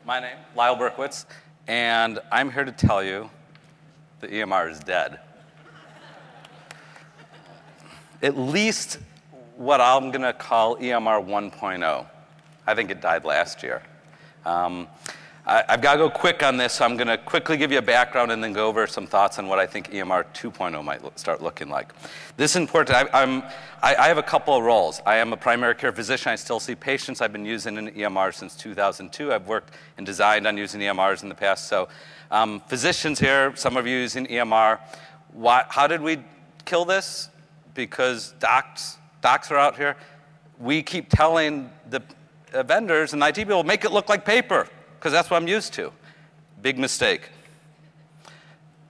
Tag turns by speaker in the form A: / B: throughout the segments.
A: My name, Lyle Berkowitz, and I'm here to tell you the EMR is dead. At least what I'm going to call EMR 1.0. I think it died last year. I've got to go quick on this, so I'm going to quickly give you a background and then go over some thoughts on what I think EMR 2.0 might start looking like. This is important. I have a couple of roles. I am a primary care physician. I still see patients. I've been using an EMR since 2002. I've worked and designed on using EMRs in the past. So physicians here, some of you using EMR. How did we kill this? Because docs are out here. We keep telling the vendors and IT people, make it look like paper, because that's what I'm used to. Big mistake.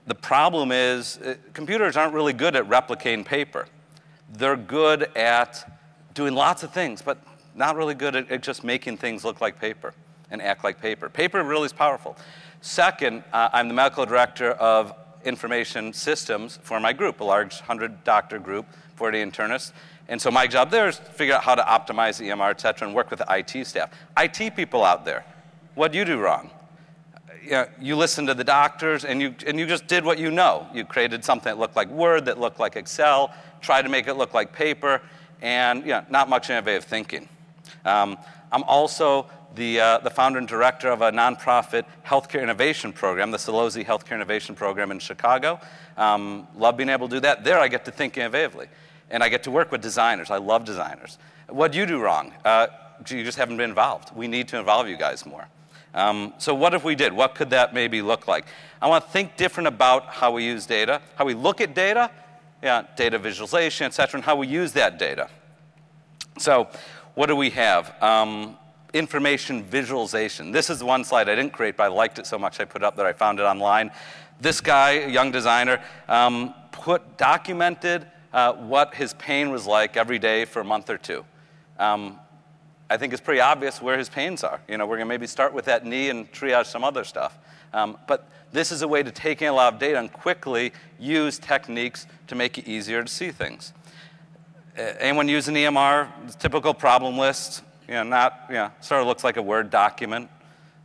A: The problem is computers aren't really good at replicating paper. They're good at doing lots of things, but not really good at just making things look like paper and act like paper. Paper really is powerful. Second, I'm the medical director of information systems for my group, a large 100-doctor group, 40 internists. And so my job there is to figure out how to optimize the EMR, et cetera, and work with the IT staff. IT people out there, what do you do wrong? You listen to the doctors, and you just did what you know. You created something that looked like Word, that looked like Excel, tried to make it look like paper, and not much innovative thinking. I'm also the founder and director of a nonprofit healthcare innovation program, the Solozzi Healthcare Innovation Program in Chicago. Love being able to do that. There I get to think innovatively, and I get to work with designers. I love designers. What do you do wrong? You just haven't been involved. We need to involve you guys more. So what if we did? What could that maybe look like? I want to think different about how we use data, how we look at data, data visualization, et cetera, and how we use that data. So what do we have? Information visualization. This is one slide I didn't create, but I liked it so much I put it up that I found it online. This guy, a young designer, documented what his pain was like every day for a month or two. I think it's pretty obvious where his pains are. We're going to maybe start with that knee and triage some other stuff. But this is a way to take in a lot of data and quickly use techniques to make it easier to see things. Anyone using EMR? Typical problem list. Sort of looks like a Word document.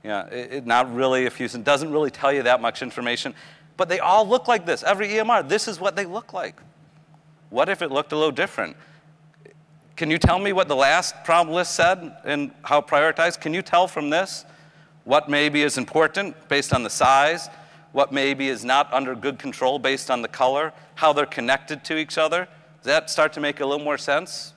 A: Not really effusive. Doesn't really tell you that much information. But they all look like this. Every EMR, this is what they look like. What if it looked a little different? Can you tell me what the last problem list said and how prioritized? Can you tell from this what maybe is important based on the size, what maybe is not under good control based on the color, how they're connected to each other? Does that start to make a little more sense?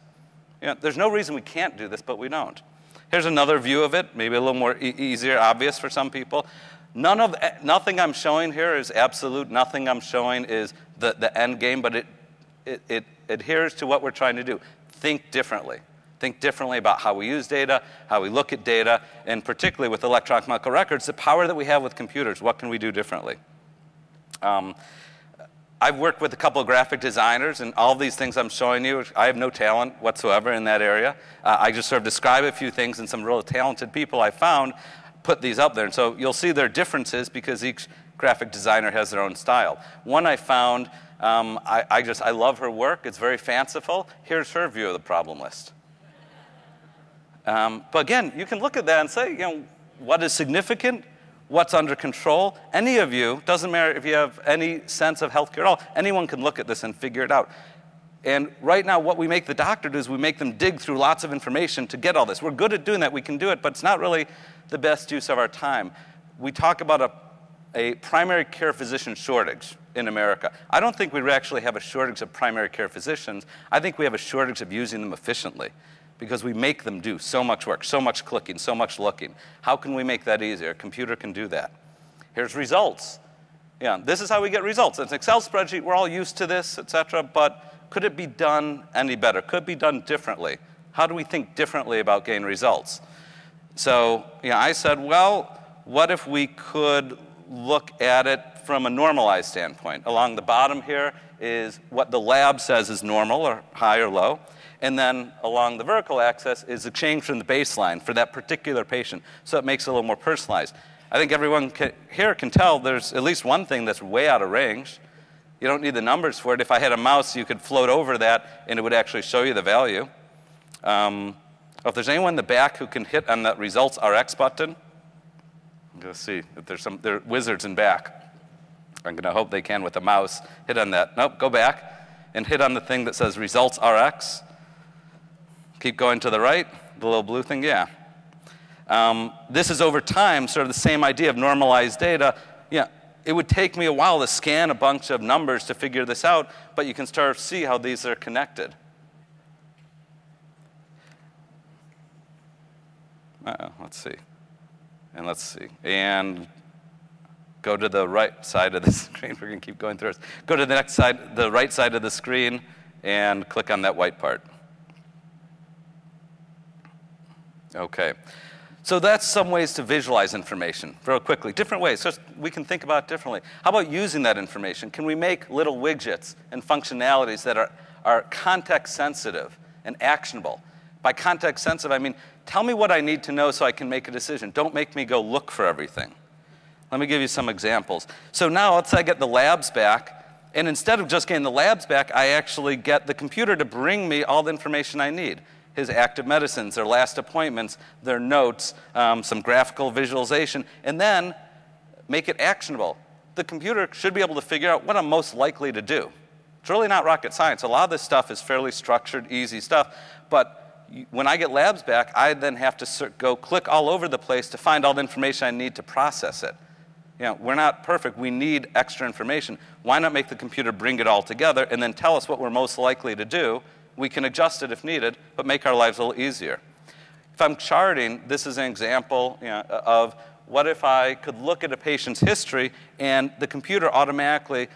A: There's no reason we can't do this, but we don't. Here's another view of it, maybe a little more easier, obvious for some people. Nothing I'm showing here is absolute. Nothing I'm showing is the end game, but it adheres to what we're trying to do. Think differently. Think differently about how we use data, how we look at data, and particularly with electronic medical records, the power that we have with computers. What can we do differently? I've worked with a couple of graphic designers, and all of these things I'm showing you, I have no talent whatsoever in that area. I just sort of describe a few things, and some real talented people I found put these up there. And so you'll see their differences because each graphic designer has their own style. One I found, I love her work. It's very fanciful. Here's her view of the problem list. But again, you can look at that and say, what is significant? What's under control? Any of you, doesn't matter if you have any sense of healthcare at all, anyone can look at this and figure it out. And right now, what we make the doctor do is we make them dig through lots of information to get all this. We're good at doing that. We can do it, but it's not really the best use of our time. We talk about a primary care physician shortage in America. I don't think we actually have a shortage of primary care physicians. I think we have a shortage of using them efficiently because we make them do so much work, so much clicking, so much looking. How can we make that easier? A computer can do that. Here's results. This is how we get results. It's an Excel spreadsheet. We're all used to this, et cetera, but could it be done any better? Could it be done differently? How do we think differently about getting results? So I said, well, what if we could look at it from a normalized standpoint? Along the bottom here is what the lab says is normal or high or low. And then along the vertical axis is the change from the baseline for that particular patient. So it makes it a little more personalized. I think everyone here can tell there's at least one thing that's way out of range. You don't need the numbers for it. If I had a mouse, you could float over that, and it would actually show you the value. If there's anyone in the back who can hit on that results RX button, going to see if there are wizards in back. I'm going to hope they can with a mouse. Hit on that. Nope, go back and hit on the thing that says results RX. Keep going to the right, the little blue thing, yeah. This is over time, sort of the same idea of normalized data. Yeah, it would take me a while to scan a bunch of numbers to figure this out, but you can start to see how these are connected. Let's see. And let's see. And go to the right side of the screen. We're going to keep going through it. Go to the next side, the right side of the screen, and click on that white part. Okay. So that's some ways to visualize information real quickly. Different ways. So we can think about it differently. How about using that information? Can we make little widgets and functionalities that are context sensitive and actionable? By context sensitive, I mean, tell me what I need to know so I can make a decision. Don't make me go look for everything. Let me give you some examples. So now let's say I get the labs back, and instead of just getting the labs back, I actually get the computer to bring me all the information I need. His active medicines, their last appointments, their notes, some graphical visualization, and then make it actionable. The computer should be able to figure out what I'm most likely to do. It's really not rocket science. A lot of this stuff is fairly structured, easy stuff, but when I get labs back, I then have to go click all over the place to find all the information I need to process it. You know, we're not perfect. We need extra information. Why not make the computer bring it all together and then tell us what we're most likely to do? We can adjust it if needed, but make our lives a little easier. If I'm charting, this is an example of what if I could look at a patient's history and the computer automatically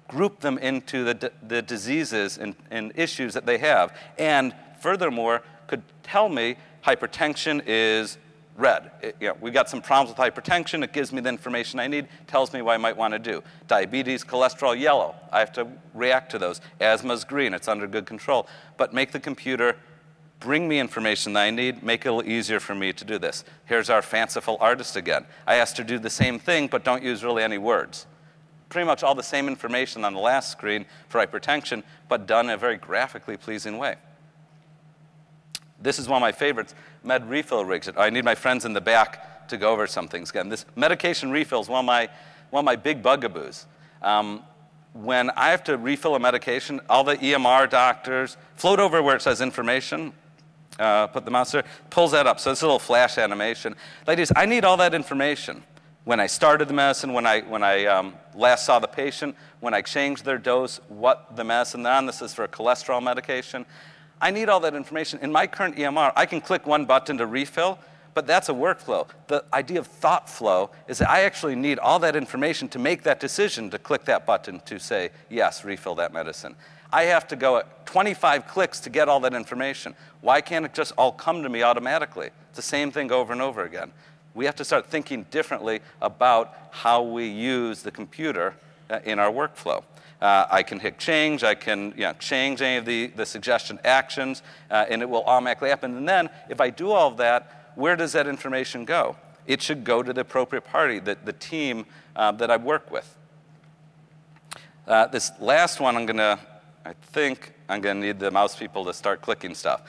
A: group them into the diseases and issues that they have, and furthermore, could tell me hypertension is red. We got some problems with hypertension. It gives me the information I need, tells me what I might want to do. Diabetes, cholesterol, yellow. I have to react to those. Asthma's green. It's under good control. But make the computer bring me information that I need, make it a little easier for me to do this. Here's our fanciful artist again. I asked her to do the same thing, but don't use really any words. Pretty much all the same information on the last screen for hypertension, but done in a very graphically pleasing way. This is one of my favorites, med refill rigs. I need my friends in the back to go over some things again. This medication refill is one of my big bugaboos. When I have to refill a medication, all the EMR doctors float over where it says information, put the mouse there, pulls that up. So it's a little flash animation. Ladies, I need all that information. When I started the medicine, when I last saw the patient, when I changed their dose, what the medicine they're on. This is for a cholesterol medication. I need all that information. In my current EMR, I can click one button to refill, but that's a workflow. The idea of thought flow is that I actually need all that information to make that decision to click that button to say, yes, refill that medicine. I have to go at 25 clicks to get all that information. Why can't it just all come to me automatically? It's the same thing over and over again. We have to start thinking differently about how we use the computer in our workflow. I can hit change, I can change any of the suggestion actions, and it will automatically happen. And then, if I do all of that, where does that information go? It should go to the appropriate party, the team that I work with. This last one, I think I'm gonna need the mouse people to start clicking stuff.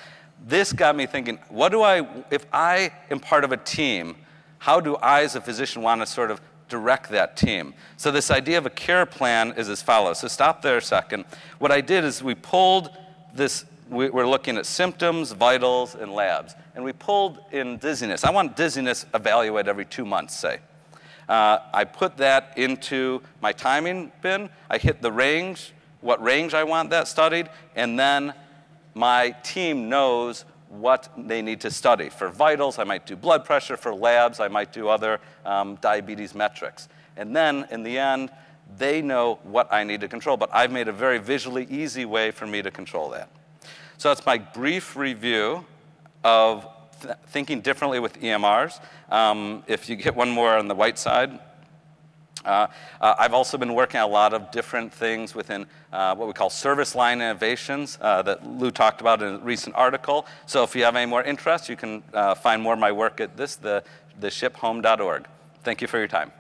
A: This got me thinking, if I am part of a team, how do I as a physician want to sort of direct that team? So this idea of a care plan is as follows. So stop there a second. What I did is we pulled this, we're looking at symptoms, vitals, and labs. And we pulled in dizziness. I want dizziness evaluated every 2 months, say. I put that into my timing bin. I hit the range, what range I want that studied, and then my team knows what they need to study. For vitals, I might do blood pressure. For labs, I might do other diabetes metrics. And then, in the end, they know what I need to control. But I've made a very visually easy way for me to control that. So that's my brief review of thinking differently with EMRs. If you get one more on the white side, I've also been working on a lot of different things within what we call service line innovations that Lou talked about in a recent article. So if you have any more interest, you can find more of my work at the shiphome.org. Thank you for your time.